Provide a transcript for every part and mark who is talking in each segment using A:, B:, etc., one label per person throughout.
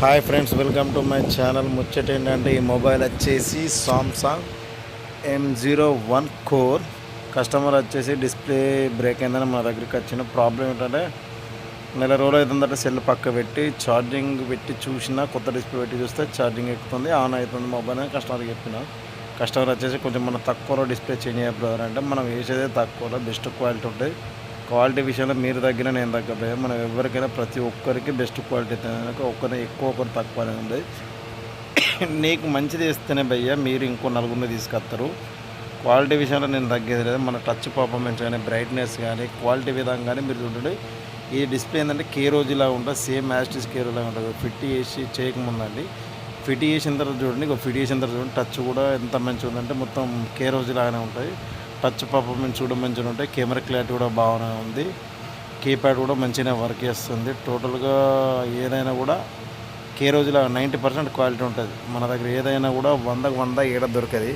A: Hi friends, welcome to my channel. ముచ్చట ఏంటంటే ఈ మొబైల్ వచ్చేసి సామ్సంగ్ M01 కోర్. కస్టమర్ వచ్చేసి డిస్ప్లే బ్రేక్ అయిందని మన దగ్గరికి వచ్చిన ప్రాబ్లం ఏంటంటే నెల రోజులు అవుతుందంటే సెల్ పక్క పెట్టి ఛార్జింగ్ పెట్టి చూసినా కొత్త డిస్ప్లే పెట్టి చూస్తే ఛార్జింగ్ ఎక్కుతుంది, ఆన్ అవుతుంది మొబైల్ అని కస్టమర్కి చెప్పిన. కస్టమర్ వచ్చేసి కొంచెం మన తక్కువలో డిస్ప్లే చేంజ్ అయిపోయారు అంటే మనం వేసేదే తక్కువలో బెస్ట్ క్వాలిటీ ఉంటుంది. క్వాలిటీ విషయంలో మీరు తగ్గిన నేను తగ్గబోయే మనం ఎవరికైనా ప్రతి ఒక్కరికి బెస్ట్ క్వాలిటీ ఒక్కరిని ఎక్కువ ఒకరు తక్కువనే ఉంది. నీకు మంచిది ఇస్తేనే భయ్యా మీరు ఇంకో నలుగురిని తీసుకొస్తారు. క్వాలిటీ విషయంలో నేను తగ్గేది లేదు. మన టచ్ పర్ఫార్మెన్స్ కానీ బ్రైట్నెస్ కానీ క్వాలిటీ విధంగా కానీ మీరు చూడండి. ఈ డిస్ప్లే ఏంటంటే కేరోజీలా ఉంటుంది, సేమ్ యాస్టిస్ కేరోలా ఉంటుంది. ఫిట్ చేసి చేయకముందండి, ఫిట్ చేసిన తర్వాత చూడండి, ఫిట్ చేసిన తర్వాత చూడండి టచ్ కూడా ఎంత మంచిగా ఉందంటే మొత్తం కేరోజీలాగానే ఉంటుంది. టచ్ పర్ఫార్మెన్స్ కూడా మంచిగా ఉంటాయి, కెమెరా క్లారిటీ కూడా బాగానే ఉంది, కీప్యాడ్ కూడా మంచిగా వర్క్ చేస్తుంది. టోటల్గా ఏదైనా కూడా రోజుల 90% క్వాలిటీ ఉంటుంది. మన దగ్గర ఏదైనా కూడా 100 ఏడ దొరకది,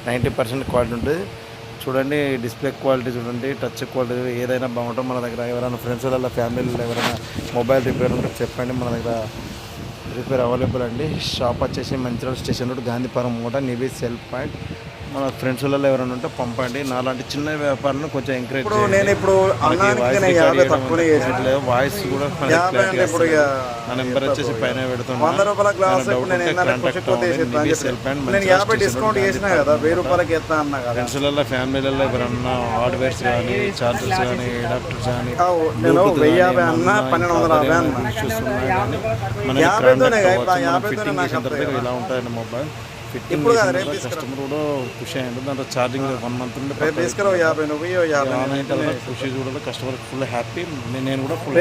A: 90% క్వాలిటీ ఉంటుంది. చూడండి డిస్ప్లే క్వాలిటీ చూడండి, టచ్ క్వాలిటీ ఏదైనా బాగుంటుంది. మన దగ్గర ఎవరైనా ఫ్రెండ్స్ వాళ్ళ ఫ్యామిలీలో ఎవరైనా మొబైల్ రిపేర్ ఉంటే చెప్పండి, మన దగ్గర రిపేర్ అవైలబుల్ అండి. షాప్ వచ్చేసి మంచిర్యాల స్టేషన్ రోడ్, గాంధీపురం మూట, నివీ సెల్ పాయింట్. మన ఫ్రెండ్స్ వాళ్ళలో ఎవరైనా ఉంటే పంపండి. నాలాంటి చిన్న వ్యాపారాలను కొంచెం ఎంకరేజ్ చేయండి. వాయిస్ కూడా నా నెంబర్ వచ్చేసి పైన పెడుతున్నాను. ఫ్రెండ్స్ వాళ్ళ ఫ్యామిలీలలో ఎవరన్నా హార్డ్వేర్స్ కానీ చార్జర్స్ కానీ అడాప్టర్స్ కానీ ఇష్యూస్ ఉన్నాయి కానీ మన ఫిట్టింగ్ చేసిన తర్వాత ఇలా ఉంటాయండి మొబైల్. ఫిట్టింగ్ కస్టమర్ కూడా ఖుషి అయ్యింది. దాంట్లో ఛార్జింగ్ 1 మంత్ ఉంటే ఖుషి చూడాలి. కస్టమర్ ఫుల్ హ్యాపీ, నేను కూడా ఫుల్